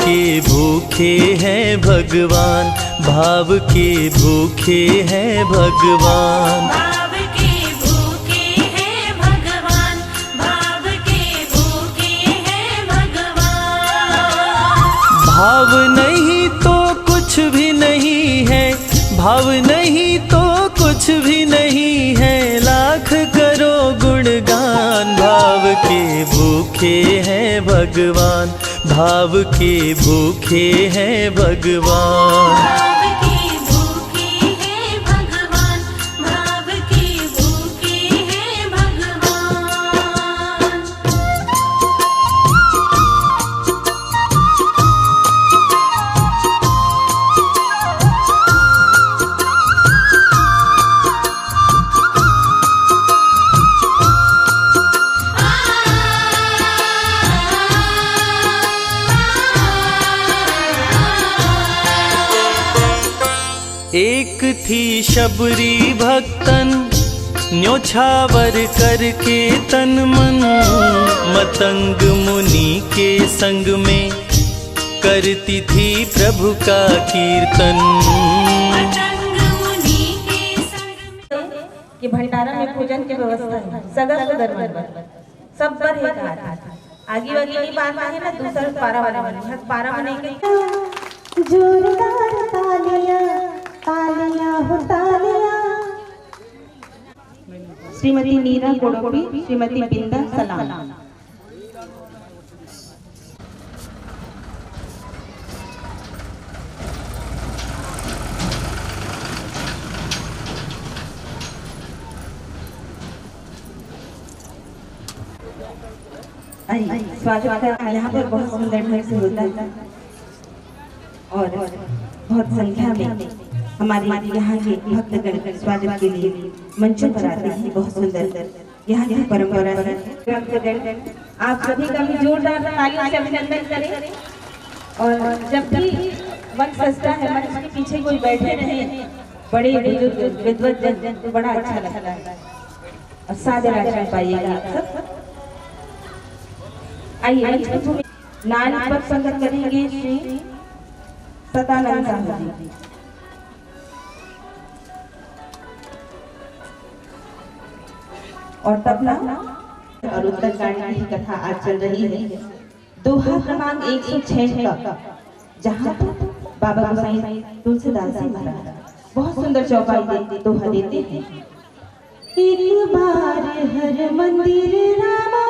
के भूखे हैं भगवान, भाव के भूखे हैं भगवान। भाव के भूखे हैं भगवान, भाव के भूखे हैं भगवान। भाव नहीं तो कुछ भी नहीं है, भाव नहीं तो कुछ भी नहीं है, लाख करो गुणगान। भाव के भूखे हैं भगवान, भाव के भूखे हैं भगवान। भाव के भूखे हैं भगवान, भाव के भूखे हैं भगवान। एक थी शबरी भक्तन, न्योछावर करके तन मन, मतंग मुनि के संग में करती थी प्रभु का कीर्तन। मतंग मुनि के संग में कि भंडारा में पूजन की व्यवस्था है, सगर सगर मन सब पर एक हाथ। आगे वाली नहीं बात है ना, दूसरा पारा वाला पारा बने के जोरदार तालियां तालियां हो तालियां। श्रीमती नीरा कोड़ोपी, श्रीमती बिंदा सलाम। स्वागत है। यहाँ पर बहुत सुंदर ढंग से होता है और बहुत संख्या में हमारे यहाँ के भक्तगण स्वागत के लिए मंचों पर आते हैं। बहुत सुंदर यहाँ की परंपरा है। भक्तगण आप सभी का भी जोरदार तालियों से अभिनंदन करें। और जब भी मंच सजता है, मंच के पीछे कोई बैठे रहे बड़े बुजुर्ग विद्वत जन तो बड़ा अच्छा लगता है और सादर आचरण पाइएगा आप सब। आइए नाल पर संगत करेंगे श्री सदानंद साहब जी। और तबला और उत्तरकांड की कथा आज चल रही है। दोहा क्रमांक 106 का, जहाँ बाबा गोसाई तुलसीदास जी महाराज बहुत सुंदर चौपाई दोहा देते हैं। एक बार हर मंदिर रामा,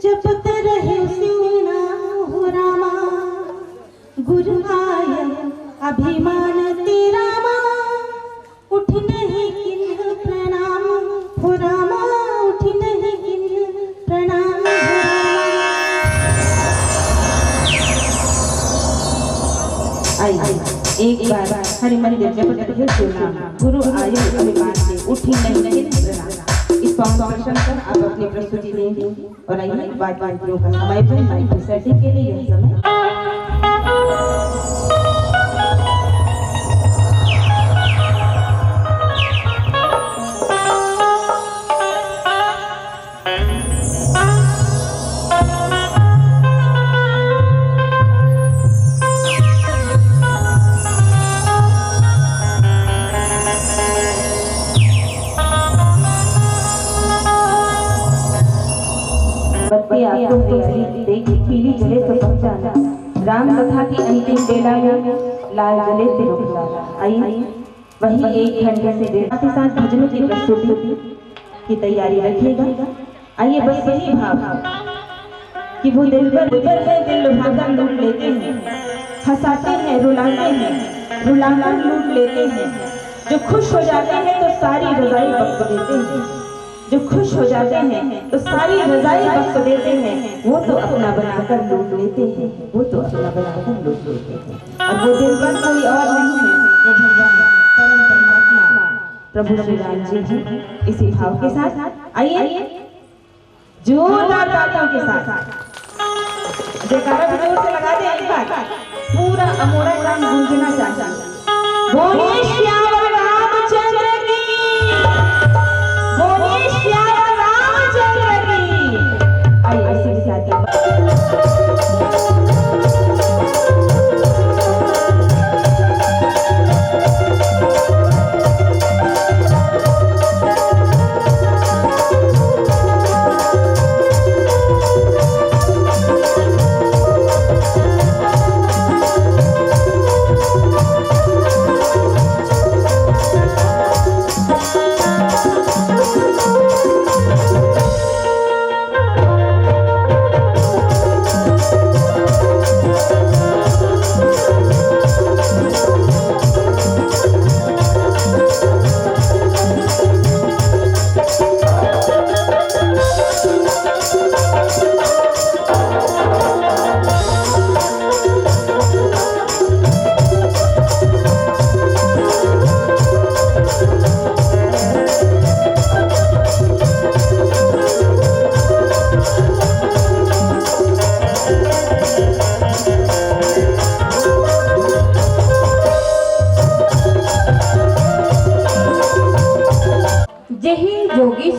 जपत रहे शिव नाम हो रामा। गुरु आय अभिमान तेरा मा, उठ नहीं किन्ह प्रणाम हो रामा, उठ नहीं किन्ह प्रणाम हो रामा। आइए एक बार हरि मंदिर जपत रहे शिव नाम, गुरु आयु अभिमान से उठी नहीं किन्ह प्रणाम। इस फाउंडेशन पर आप अपनी प्रस्तुति देंगे और आइए वाद्यों का समय पर माइक सेटिंग के लिए यह समय। आपको तैयारी देखी पीली जले तो पहचाना, राम कथा की अंतिम बेला में लाल जले से रुक जाना। आइए वही एक घंटे से देर के साथ भजनों की प्रस्तुति की तैयारी रखिएगा। आइए बस यही भाव कि वो दिल पर है, दिल लुभाकर लूट लेते हैं, हंसाते हैं रुलाकर लूट लेते हैं। जो खुश हो जाते हैं तो सारी रजाई वक्त देते हैं, जो खुश हो जाते हैं तो सारी रजाई वक्त देते हैं। वो तो अपना बनाकर लूट लेते हैं, वो तो अपना बनाकर लूट लेते हैं। और वो दिलबर कोई और नहीं है, वो भगवान परम परमात्मा प्रभु श्री राम जी हैं। इसी भाव के साथ आइए जोरदार तालियों के साथ जयकारा भी जोर से लगा दे। एक बार पूरा अमोरा ग्राम गूंजना चाहिए। बोलिए श्याम रामचंद्र की, बोलिए श्याम रामचंद्र की। आइए इसी के साथ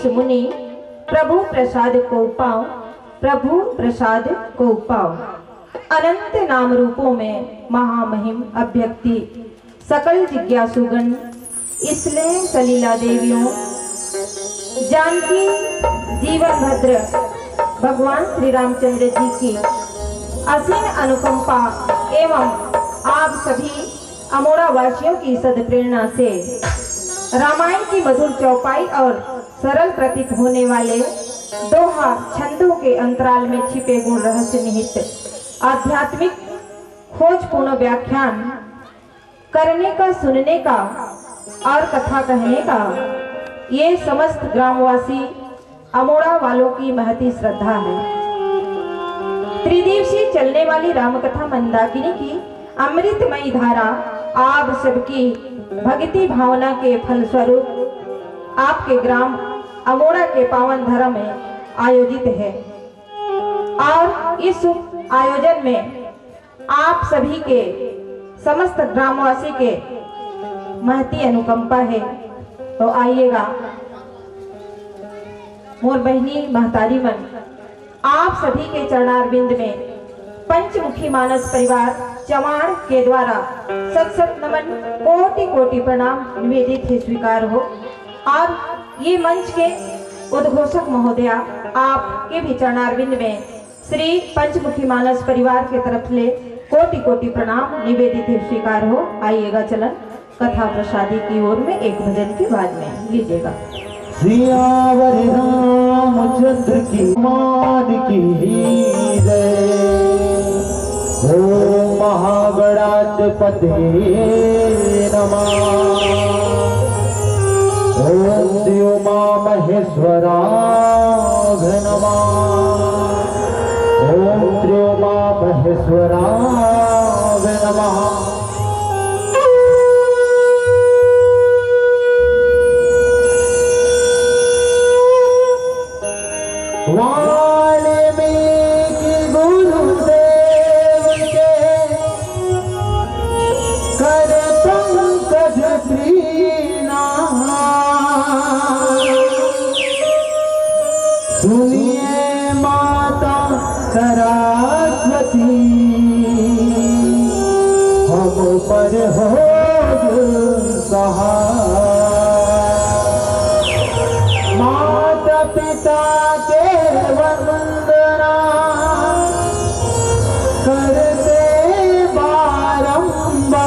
त्रिदेश मुनि प्रभु प्रसाद को पाओ, प्रभु प्रसाद को पाओ। अनंत नाम रूपों में महामहिम अभ्यक्ति सकल जिज्ञासुगण, इसलिए सलीला देवियों, जानकी जीवन भद्र भगवान श्री रामचंद्र जी की असीम अनुकंपा एवं आप सभी अमोड़ा वासियों की सद्प्रेरणा से रामायण की मधुर चौपाई और सरल प्रतीत होने वाले दोहा छंदों के अंतराल में छिपे गुण रहस्य निहित आध्यात्मिक खोजपूर्ण व्याख्यान करने का, सुनने का और कथा कहने का ये समस्त ग्रामवासी अमोड़ा वालों की महती श्रद्धा है। त्रिदिवसीय चलने वाली रामकथा मंदाकिनी की अमृतमयी धारा आप सबकी भक्ति भावना के फलस्वरूप आपके ग्राम अमोड़ा के पावन धरा में आयोजित है और इस आयोजन में आप सभी के समस्त ग्रामवासी के महती अनुकंपा है। तो आइएगा मोर बहनी महतारी मन, आप सभी के चरणारविंद में पंचमुखी मानस परिवार चमाड़ के द्वारा सत सत नमन, कोटि कोटि प्रणाम निवेदित है, स्वीकार हो। और ये मंच के उद्घोषक महोदया आपके भी चरणारविंद में श्री पंचमुखी मानस परिवार के तरफ से कोटि कोटि प्रणाम निवेदित है, स्वीकार हो। आइएगा चलन कथा प्रसादी की ओर में एक भजन की बाद में लीजिएगा। सियावर रामचंद्र की मान की जय, ओम महागणाधिपते नमः, ओम श्री उमा महेश्वराय नमः, ओम श्री उमा महेश्वराय नमः। वाल्मीकि गुरुदेव के कर पंकज प्रीणाम, सुनिए माता सरस्वती, हम पर हो सहाय। माता पिता के वंदना करते बारंबार,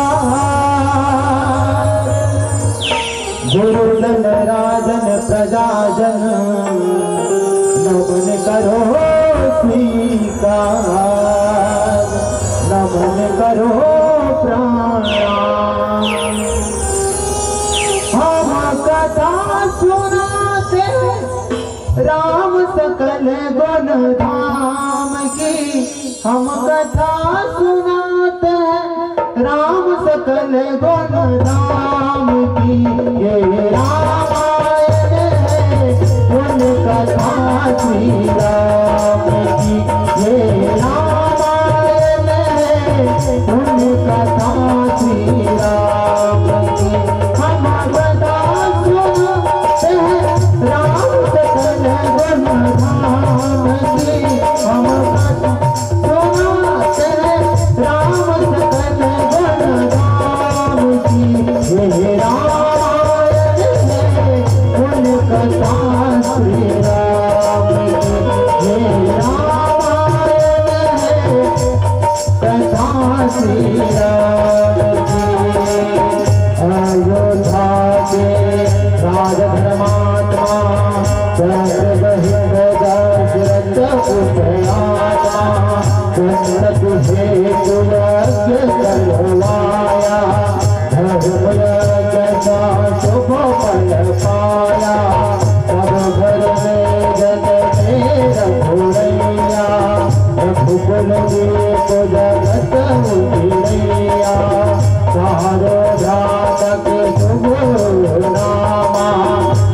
गुरुजन राजन प्रजाजन नमन करो स्वीकार, नमन करो प्राणाम। हम कथा सुनाते राम सकल गुण धाम की, हम कथा सुनाते राम सकल गुण धाम की। ये रामायण है गुण कथा श्री राम की, ये रामायण है गुण कथा श्री राम की। हम कथा सुनते राम सकल गुण धाम की, हम कथा सुनाते राम सकल गुण धाम की। ये रामायण है गुण कथा श्री राम की, ये रामायण है कथा श्री राम की। अयोध्या के राज धर्मात्मा तुझे करवाया, धर्म का शुभ फल पाया। तब घर में जग में रघुरैया, रघुकुल को जगत उजिया। चारों जातक शुभ नामा,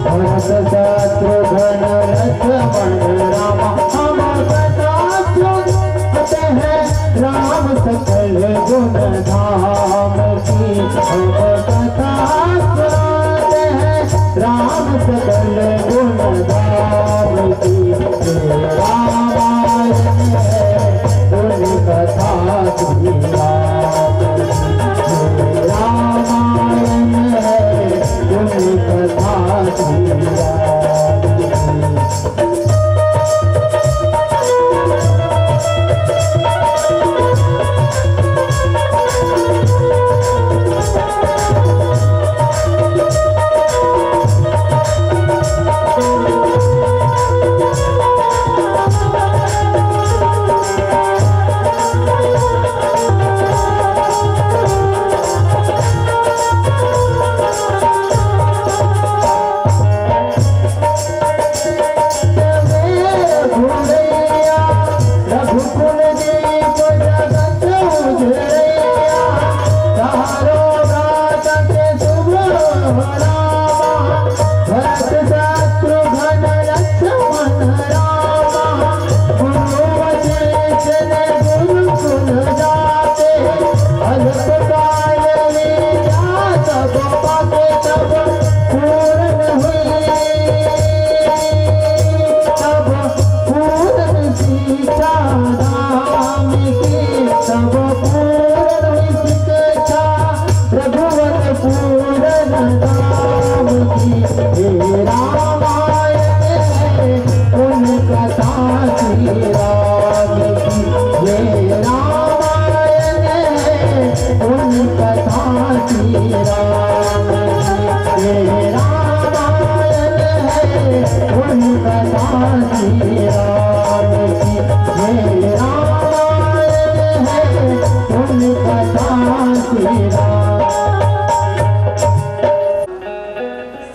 भरत शत्रुघ्न लक्ष्मण रामा। हम कथा सुनते हैं राम सकल गुण धाम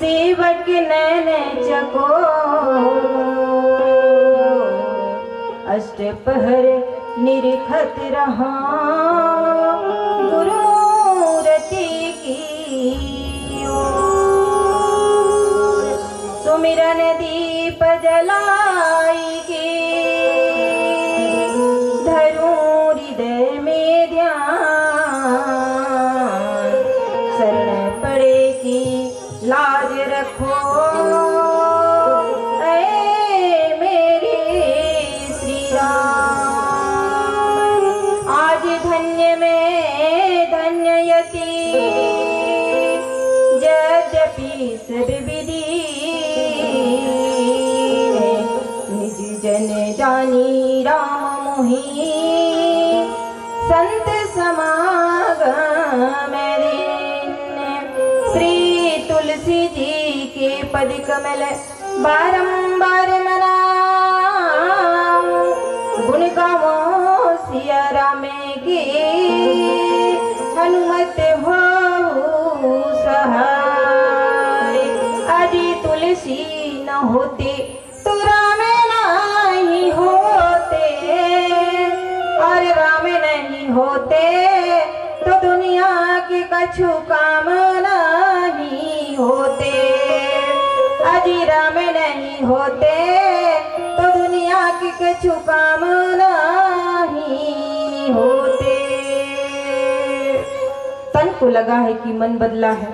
सेवक नैन चको अष्टपहर निरखत रहा गुरुमूर्ति की ओर। सुमिरन दीप जलाई के धरूं हृदय में ध्यान। शरण पड़े की लाज रखो ऐ मेरे श्री राम। आज धन्य में धन्ययति यद्यपि सब विधि निज जन जानी राम मोहि संत समागम श्री तुलसी जी के पद कमल बारंबार मनाऊं। गुण गावो सिया राम के हनुमत हो सहाय। आदि तुलसी न होते तो राम नहीं होते, और राम नहीं होते तो दुनिया के कछु काम नहीं होते। अजी राम नहीं होते तो दुनिया के कछु काम नहीं होते। तन को लगा है कि मन बदला है,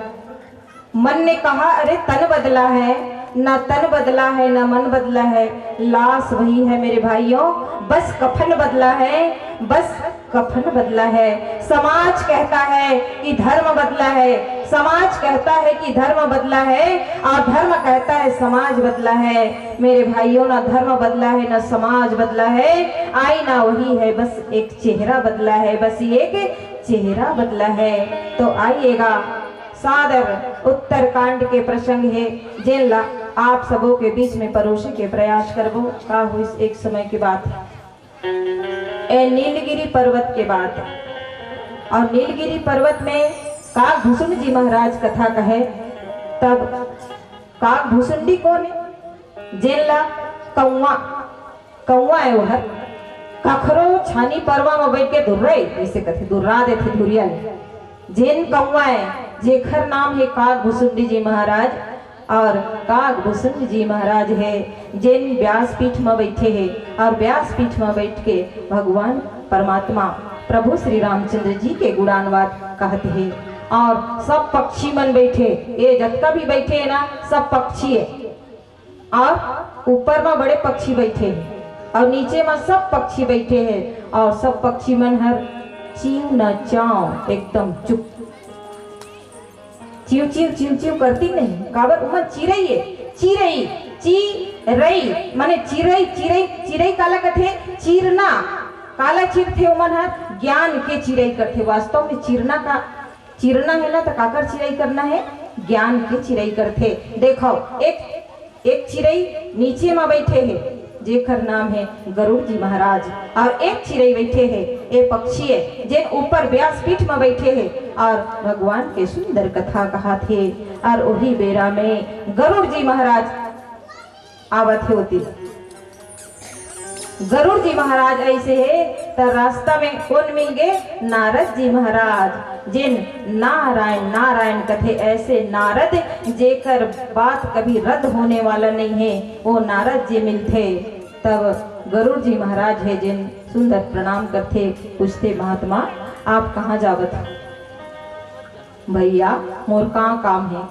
मन ने कहा अरे तन बदला है, ना तन बदला है ना मन बदला है, लाश वही है मेरे भाइयों, बस कफन बदला है, बस कफन बदला है। समाज कहता है कि धर्म बदला है, समाज कहता है कि धर्म बदला है, और धर्म कहता है समाज बदला है। मेरे भाइयों ना धर्म बदला है ना समाज बदला है, आईना वही है, बस एक चेहरा बदला है, बस एक चेहरा बदला है। तो आइएगा सादर उत्तरकांड के प्रसंग है जेला आप सबों के बीच में परोसे के प्रयास करबो। का हुई एक समय की बात है, ए नीलगिरी पर्वत के बाद, और नीलगिरी पर्वत में काकभूषुंड जी महाराज कथा कहे। तब काकभूषुंडी कौन है? जेला कौवा कौवा है वह कखरो छानी परवा में बैठ के दुर्रे इसे कथे दुर्रा देथे धुरिया जेन कौवा है जेखर नाम है काकभूषुंडी जी महाराज। और काकभूषुंड जी महाराज है जिन व्यासपीठ में बैठे हैं, और व्यासपीठ में बैठ के भगवान परमात्मा प्रभु श्री रामचंद्र जी के गुणानुवाद कहते हैं। और सब पक्षी मन बैठे, ये जत्ता भी बैठे है ना सब पक्षी है, और ऊपर में बड़े पक्षी बैठे हैं और नीचे में सब पक्षी बैठे हैं, और सब पक्षी मन हर चीव न चाव एकदम चुप, चिव चिव चिव चिव करती नहीं। काबर उमन चिरई है, चिरई चिरई माने चिरई चिरई चिरई काला कथे चिरना, काला चिरथे उमन हर ज्ञान के चिरई करथे। वास्तव में चिरना का चिरना है ना तो काकर चिरई करना है, ज्ञान के चिरई करथे। देखो एक चिरई नीचे में बैठे है जेकर नाम है गरुड़ जी महाराज, और एक चिरई बैठे है ये पक्षी है जिन ऊपर व्यासपीठ में बैठे है और भगवान के सुंदर कथा कहा थे। और वही बेरा में गरुड़ जी महाराज आवत होती, गरुड़ जी महाराज ऐसे है तो रास्ता में कौन मिल गए? नारद जी महाराज, जिन नारायण नारायण कथे ऐसे नारद जेकर बात कभी रद्द होने वाला नहीं है, वो नारद जी मिलते। तब गरुड़ जी महाराज है जिन सुंदर प्रणाम करते, पूछते महात्मा आप कहाँ जावत? भैया मोर कहाँ काम है,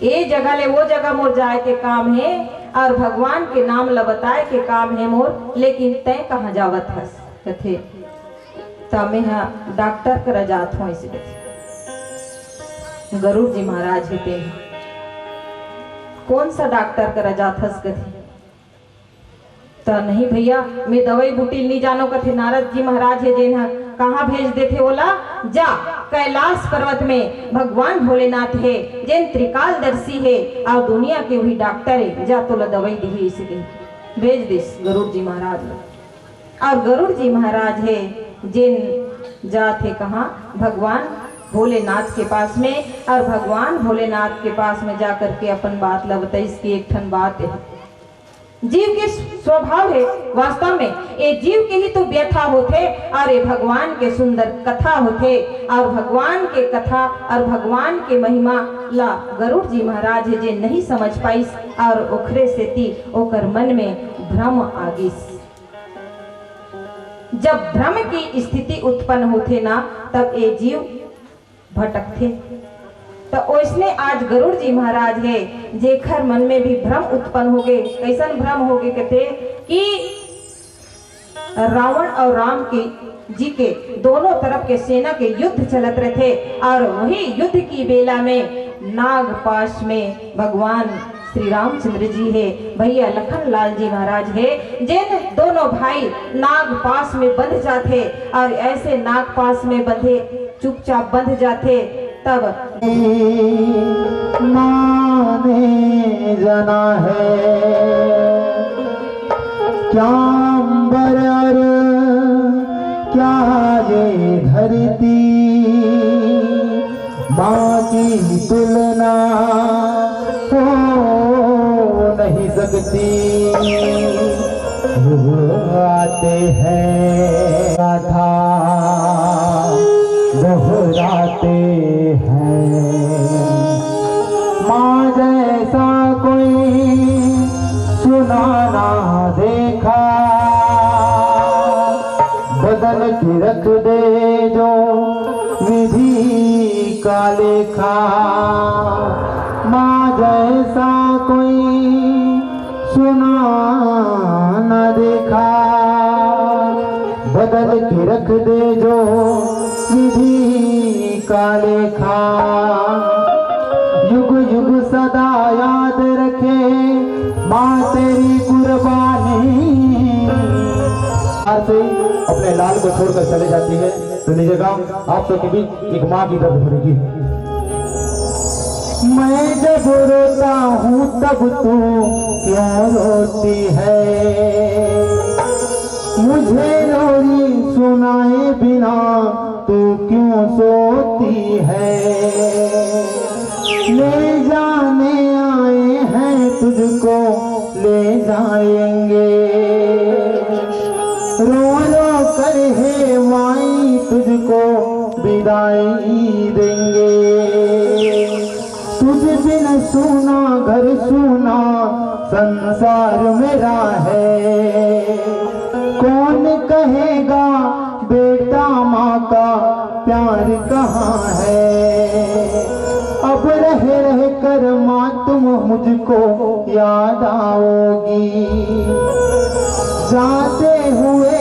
ये जगह ले वो जगह मोर जाए के काम है, और भगवान के नाम ला बताए के काम है मोर, लेकिन तय कहाँ जावत हस? कथे तमे हाँ डॉक्टर करा जात हो। इसे गरुड़ जी महाराज है कौन सा डॉक्टर करा जात हस? कथे तो नहीं भैया मैं दवाई बूटी नहीं जानो। कथे नारद जी महाराज है जेन कहाँ भेज देते बोला जा कैलाश पर्वत में भगवान भोलेनाथ है, जैन त्रिकालदर्शी है और दुनिया के वही डॉक्टर है। जा तो दवाई दी इसके भेज दिस गरुड़ जी महाराज। और गरुड़ जी महाराज है जिन जाते कहाँ भगवान भोलेनाथ के पास में, और भगवान भोलेनाथ के पास में जाकर के अपन बात लबता। इसकी एक ठन बात है, जीव के स्वभाव है वास्तव में ये जीव के ही तो व्यथा होते और ये भगवान के सुंदर कथा होते। और भगवान के कथा और भगवान के महिमा ला गरुड़ जी महाराज है जे नहीं समझ पाइस और ओखरे से ती ओकर मन में भ्रम आगिस। जब भ्रम की स्थिति उत्पन्न होते ना तब ये जीव भटकते। तो ओसने आज गरुड़ जी महाराज है जेखर मन में भी भ्रम उत्पन्न हो गए। कैसन भ्रम हो गए कहते कि रावण और राम की जी के दोनों तरफ के सेना के युद्ध चलत रहे थे और वही युद्ध की बेला में नागपाश में भगवान श्री रामचंद्र जी है, भैया लखन लाल जी महाराज है, जिन दोनों भाई नागपाश में बंध जाते और ऐसे नागपाश में बंधे चुपचाप बंध जाते। तब माने जना है क्या अंबर और क्या ये धरती, माँ की तुलना हो नहीं सकती। आते हैं गाथा दोहराते हैं, माँ जैसा कोई सुना ना देखा, बदल के रख दे जो विधि का लेखा। माँ जैसा कोई सुना ना देखा, बदल के रख दे जो विधि का लेखा। युग युग सदा याद रखे माँ तेरी कुर्बानी। से अपने लाल को छोड़कर चले जाती है तो निजे गाँव आप सबके बीच एक माँ की दर्द भरेगी। मैं जब रोता हूँ तब तू क्यों रोती है, मुझे लोरी सुनाए बिना तू क्यों सोती है। ले जाने आए हैं तुझको ले जाएंगे, रो रो कर हे माई तुझको विदाई देंगे। तुझ बिन सुना घर सुना संसार मेरा है, कौन कहेगा बेटा माँ का प्यार कहाँ है। अब रह रह कर माँ तुम मुझको याद आओगी, जाते हुए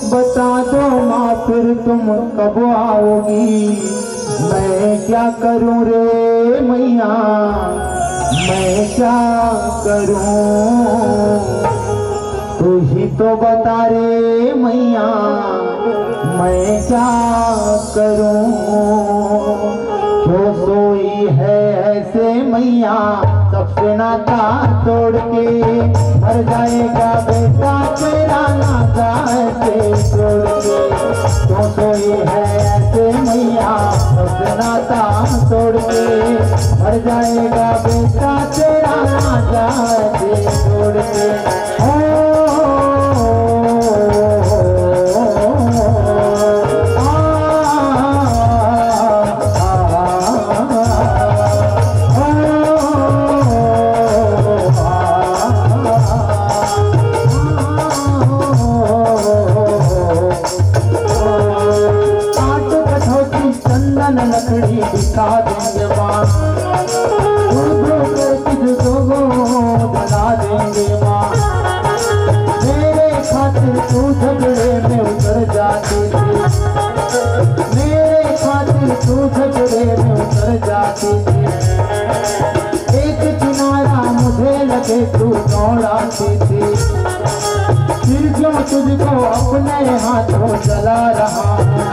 बता दो माँ फिर तुम कब आओगी। मैं क्या करूं रे मैया, मैं क्या करूं, तू ही तो बता रे मैया, मैं क्या करूं। क्यों सोई है ऐसे मैया, सबसे नाता तोड़ के मर जाएगा बेटा तेरा नाता ऐसे तोड़ के। क्यों सोई है ऐसे मैया, सबसे नाता तोड़ के मर जाएगा बेटा तेरा नाता ऐसे तोड़ के। लकड़ी बिछा देंगे माँ, तुझको बना देंगे माँ। मेरे खातिर तू झगड़े में उतर जाती थी, मेरे खातिर तू झगड़े में उतर जाती थी। एक किनारा मुझे लगे तू दौड़ाती थी, फिर क्यों तुझको अपने हाथों जला रहा हूँ।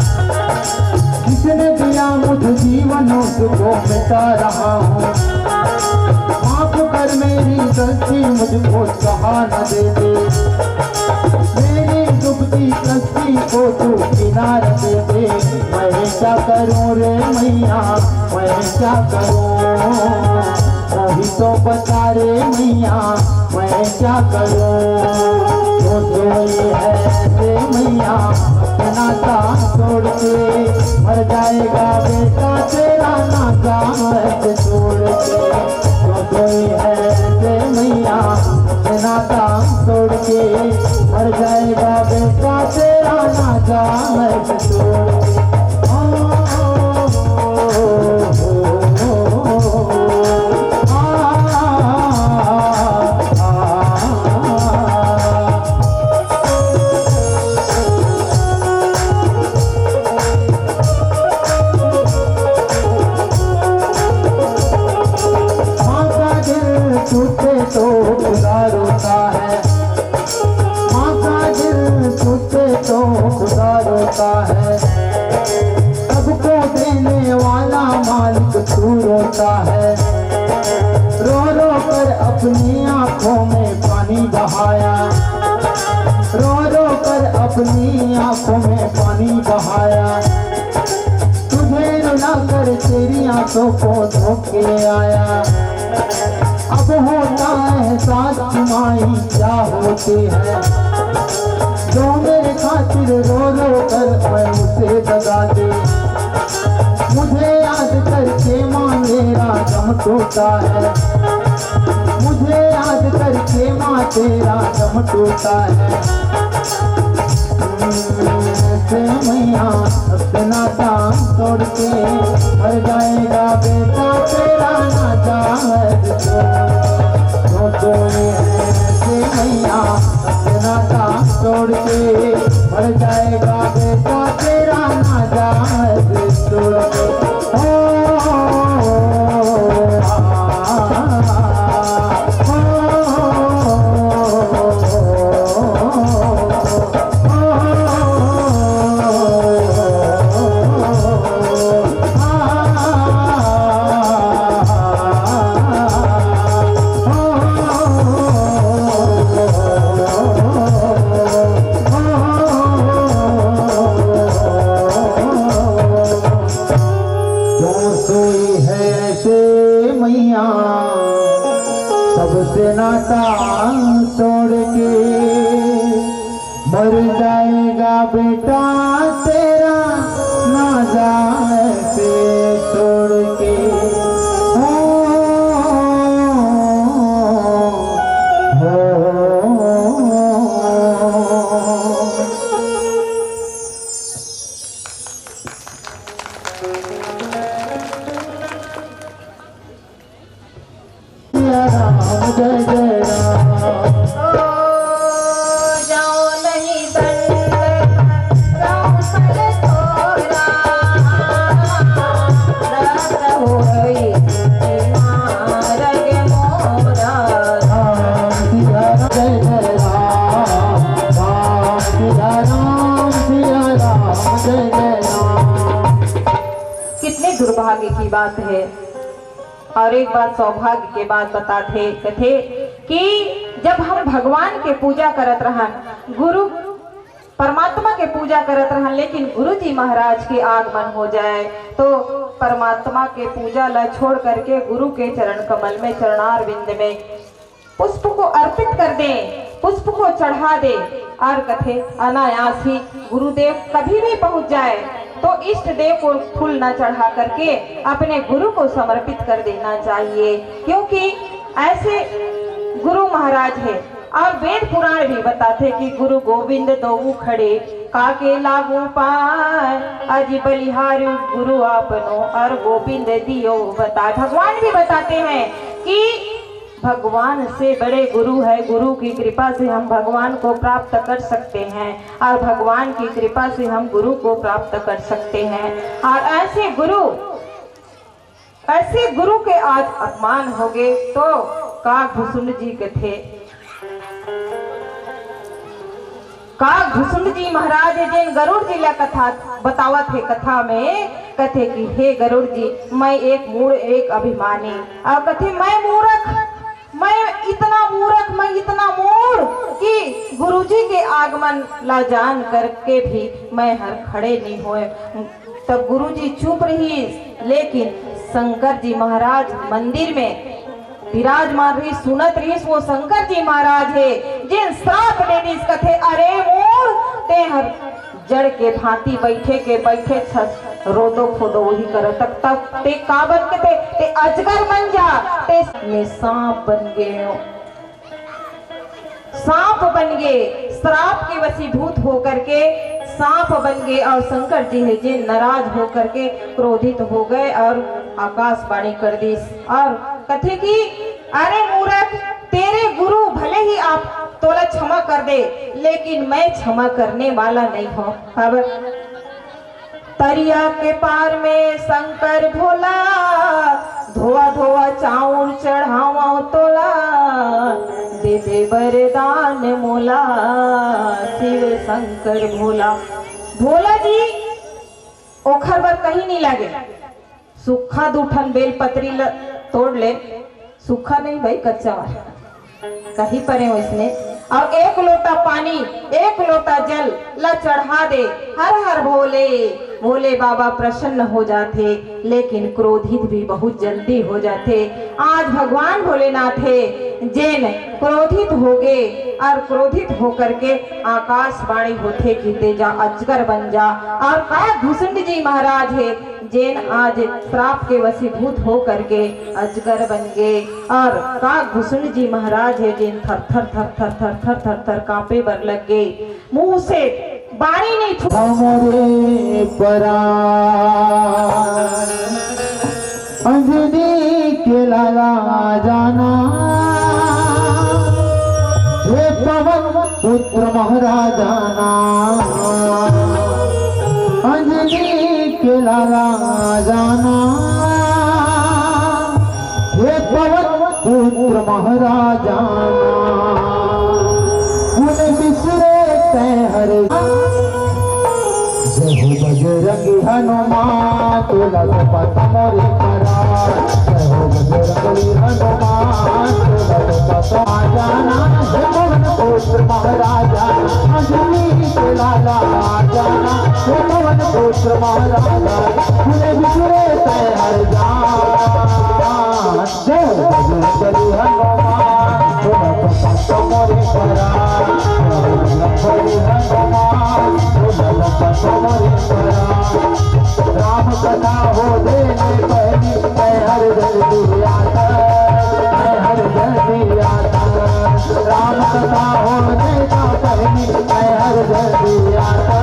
किसने दिया बुझ जीवन उसको मिटा रहा हूँ। माफ कर मेरी गलती, मुझको सहा न दे दे। मेरी डूबती कश्ती को तू किनारे दे दे। मैं क्या करूँ रे मैया, मैं क्या करूँ, वही तो बता रे मैया, मैं क्या करूँ। तो सोई है रे मैया, अपना साथ छोड़ के, मर जाएगा बेटा तेरा नाता ऐसे छोड़ के। तो सोई है रे मैया, अपना साथ छोड़ के, मर जाएगा बेटा तेरा नाता ऐसे छोड़ के। टूटे तो खुदा रोता है, माँ का दिल टूटे तो खुदा रोता है। सबको देने वाला मालिक तू रोता है। रो रो कर अपनी आंखों में पानी बहाया, रो रो कर अपनी आंखों में पानी बहाया। तुझे रुला कर तेरी आंखों को धोके आया। अब होता है साथ माई क्या होती है, जो मेरे खातिर रो रो कर मैं उसे दगा दे। मुझे याद करके माँ मेरा दम टूटा है, मुझे याद करके माँ तेरा दम टूटा है। से मैया अपना दाम तोड़ के, मर जाएगा बेटा तेरा नाता तो कोई है से मैया, अपना दाम तोड़ के, मर जाएगा बेटा तेरा नाता तोड़ के। सबसे नाता तोड़ के, मर जाएगा बेटा तेरा ना जाए से छोड़ के। राम जय जय राम। जाओ नहीं दंड राम फल थोड़ा, रत हो गई मार्ग मोरा। राम सिया जय जय राम, राम सिया राम जय जय राम। कितने दुर्भाग्य की बात है। और एक बात सौभाग्य के बात बताते कथे कि जब हम भगवान के पूजा करत रहन, गुरु परमात्मा के पूजा करत रहन, लेकिन गुरु जी महाराज के आगमन हो जाए तो परमात्मा के पूजा ला छोड़ करके गुरु के चरण कमल में, चरणार बिंद में पुष्प को अर्पित कर दे, पुष्प को चढ़ा दे और कथे अनायास ही गुरुदेव कभी भी पहुंच जाए तो इष्ट देव को फूल न चढ़ा करके अपने गुरु को समर्पित कर देना चाहिए, क्योंकि ऐसे गुरु महाराज है। और वेद पुराण भी बताते कि गुरु गोविंद दो खड़े काके लागू पाए, अज बलिहार गुरु आपनो और गोविंद दियो बताए। भगवान भी बताते हैं कि भगवान से बड़े गुरु है, गुरु की कृपा से हम भगवान को प्राप्त कर सकते हैं और भगवान की कृपा से हम गुरु को प्राप्त कर सकते हैं। और ऐसे गुरु के आज अपमान हो गए तो काकभूषण जी के थे। का घुसुंड जी महाराज जिन गरुड़ जी ला कथा बतावत है कथा में कथे कि हे गरुड़ जी मैं एक मूढ़ एक अभिमानी और कथे मैं मूर्ख मैं इतना मूढ़ कि गुरुजी के आगमन ला जान करके भी मैं हर खड़े नहीं हुए। तब गुरुजी चुप रही, लेकिन शंकर जी महाराज मंदिर में विराजमान रही, सुनत रही। वो शंकर जी महाराज है जिन श्राप लेडीज कथे अरे मोर ते हर जड़ के भांति बैठे छत रोदो खोदो वही करो तक तक ते का बन के ते अजगर बन जा ते में सांप बन गए, सांप बन गए, श्राप के वशीभूत होकर के सांप बन गए। और शंकर जी है जिन नाराज होकर के क्रोधित हो गए और आकाशवाणी कर दी और कथे की अरे मूर्ख तेरे गुरु भले ही आप तोला क्षमा कर दे, लेकिन मैं क्षमा करने वाला नहीं हूँ। अब तरिया के पार में शंकर भोला धोआ धोआ चाउर चढ़ावा तोला दे दे वरदान मोला शिव शंकर भोला। भोला जी ओखर बर कहीं नहीं लगे, सूखा दूठन बेल पत्री तोड़ ले, सूखा नहीं भाई कच्चा कहीं परे हो इसने, और एक लोटा पानी एक लोटा जल ला चढ़ा दे, हर हर भोले भोले बाबा प्रसन्न हो जाते, लेकिन क्रोधित भी बहुत जल्दी हो जाते। आज भगवान भोलेनाथ है जिन क्रोधित हो गए और क्रोधित होकर के आकाशवाणी होते कि तेजा अजगर बन जा। और का घुसुंड जी महाराज है जिन आज श्राप के वशीभूत हो करके अजगर बन गए। और का घुसुंड जी महाराज है जिन थर थर थर थर थर थर थर थर कांपे बर लग गए, मुंह से बाणी नहीं छूटी। हमरे परान अंजनी के लाला जाना हे पवन पुत्र महाराजाना, अंजनी के लाला जाना हे पवन पुत्र महाराजाना, उन बिसरे हरे जय बजरंगी हनुमान तुला पत मोरे करा, जय बजरंगी हनुमान तुला पत जाना हे पवन पुत्र महाराजा, अंजनी के लाला जाना हे पवन पुत्र महाराजा, उन्हें बिछड़े हर जान जय बजरंगी हनुमान तुला पत मोरे करा, राम कथा हो देने पहली मैं हर जल्दी आता, मैं हर जल्दी आता, राम कथा होने का पहली मैं हर जल्दी आता,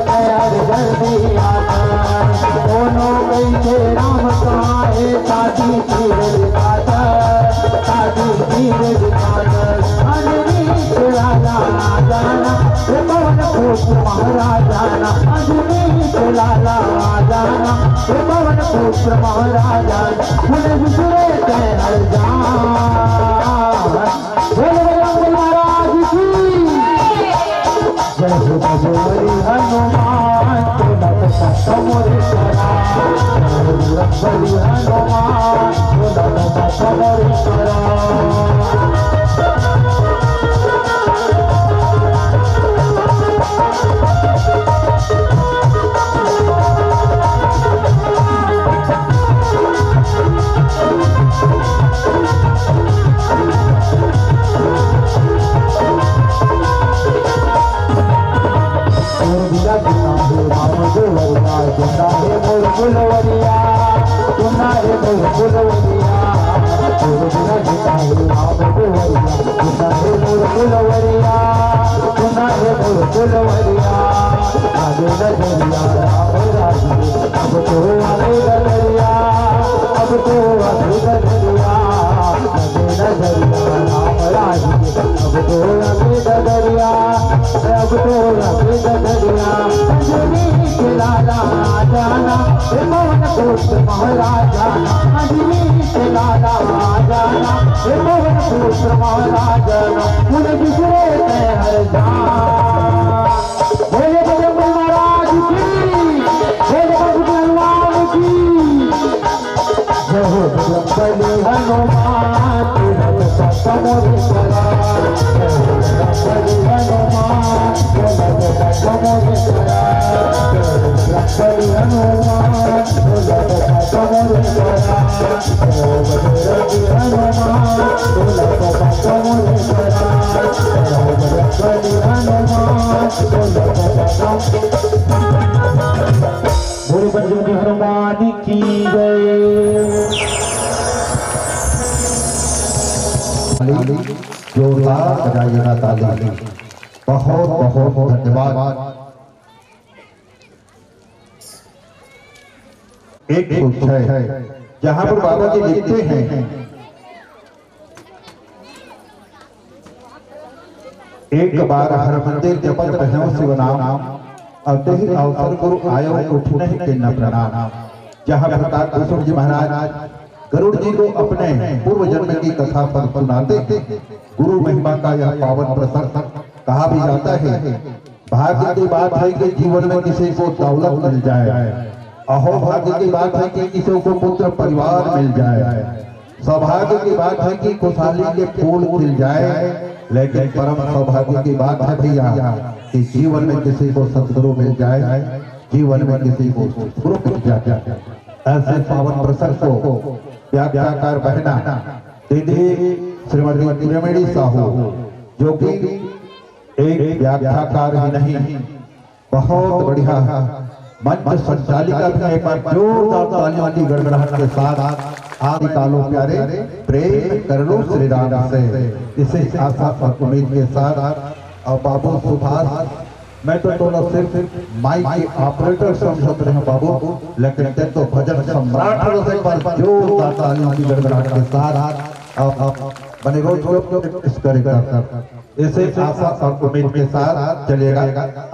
मैं हर जल्दी आता। दोनों बैठे राम कहाँ है साथी तीर दिखाता, साथी तीर दिखाता, अंजनी के लाला जाना हे पवन पुत्र महाराजाना, अंजनी के लाला जाना हे पवन पुत्र महाराजाना, उन्हें बिसरे हर जान बोल बजरंग महाराज की जय बजरंगी हनुमान तुला पत मोरे करा, बजरंगी हनुमान तुला पत मोरे करा। महाराजाना अंजनी के लाला जाना हे पवन पुत्र महाराजाना, उन्हें बिसरे हर जान बली हनुमान मोरे करा बली हनुमान मोरे करा बली हनुमान मोरे करा बजरंगी हनुमान मोरे करा बली हनुमान बोले बजरंगी हनुमान की जय। जोरदार बजाइएगा ताली। बहुत बहुत धन्यवाद। एक सोच है जहां पर बाबा जी लिखते हैं एक बार हर मंदिर जपत बहनों शिव नाम अवते ही अवसर गुरु आयो उठने के न प्रणाम। जहां प्रताप कृष्ण जी महाराज गरुड़ जी को अपने पूर्व जन्म की कथा पर सुनाते गुरु महिमा का यह पावन प्रसंग कहा भी जाता है। भाग्य की बात है कि जीवन में किसी को दौलत मिल जाए, अहो भाग्य की बात है कि किसी को पुत्र परिवार मिल जाए, सौभाग्य की बात है कि खुशहाली के फूल खिल जाए, लेकिन परम सौभाग्य की बात है भैया कि जीवन में किसी को सद्गुरु मिल जाए, जीवन में किसी को गुरु मिल जाए। ऐसे पावन प्रसंग को व्याख्याकार बहना दीदी श्रीमती त्रिवेणी साहू जो कि एक व्याख्याकार ही नहीं बहुत बढ़िया मंच संचालिका भी एक बार जोरदार तालियों की गड़गड़ाहट के साथ आदि कालो प्यारे प्रेम कर लो श्री राम से। इसे आशा और उम्मीद के साथ और बाबू सुभाष मैं तो दोनों सिर्फ माइक के ऑपरेटर समझते रहे बाबू, लेकिन ते तो भजन सम्राट से पर जोरदार तालियों की गड़गड़ाहट के साथ अब बने रोज इस करेगा। इसे आशा और उम्मीद के साथ चलेगा।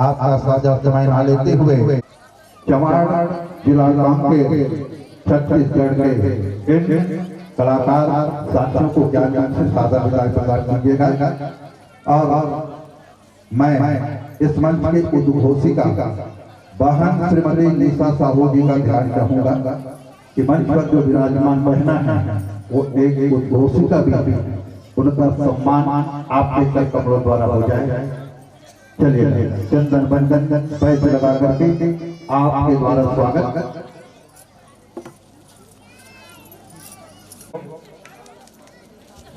आपका साझा समय ना लेते हुए चमाड़ जिला के छत्तीसगढ़ के इन कलाकार साथियों को ज्ञान से साझा प्रदान कीजिएगा। और मैं इस मंच की उद्घोषिका बहन श्रीमती निशा साहू जी का ध्यान चाहूंगा कि मंच पर जो विराजमान बहना है वो एक उद्घोषिका भी उनका सम्मान आपके कर कमरों द्वारा हो जाए। चलिए चंदन बंदन पैसे लगा करके आपके द्वारा स्वागत।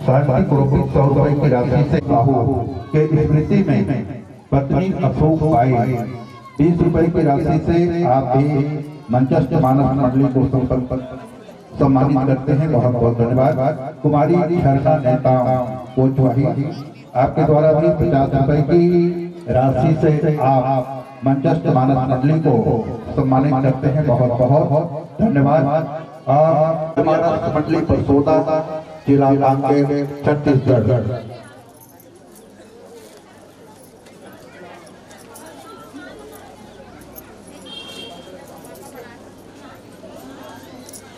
शांति को 100 रुपए की राशि से साहू के स्मृति में पत्नी अशोक पाई 20 रुपए की राशि से आप भी मंचस्थ मानस मंडली को सम्मानित करते हैं। बहुत बहुत धन्यवाद। कुमारी शर्मा नेता कोचवाही आपके द्वारा भी 50 रुपए की राशि से आप मंचस्थ मानस मंडली को सम्मानित करते हैं। बहुत बहुत धन्यवाद। और मानस मंडली परसोदा जिला कांकेर छत्तीसगढ़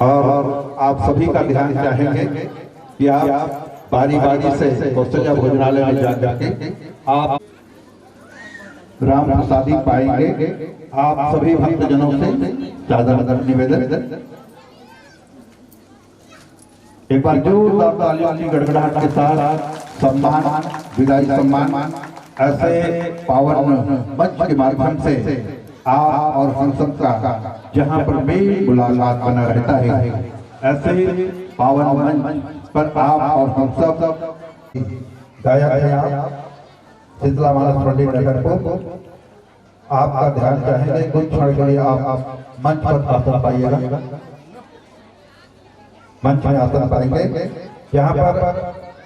और आप सभी का ध्यान चाहेंगे कि आप बारी बारी से कौशल्या भोजनालय में जाकर के आप राम प्रसादी पाएंगे। आप सभी भक्तजनों से ज्यादा निवेदन एक बार जोरदार तालियों की गड़गड़ाहट के साथ सम्मान विदाई सम्मान ऐसे पावन मंच के माध्यम से आप और हम सब का जहां पर मेल मुलाकात बना रहता है, ऐसे पावन मंच पर आप और हम सब गायक शीतला मानस पंडित नगर को आपका ध्यान चाहेंगे। कुछ क्षण के लिए आप मंच पर आसन पाइएगा। मंच में आसन पाएंगे। यहाँ पर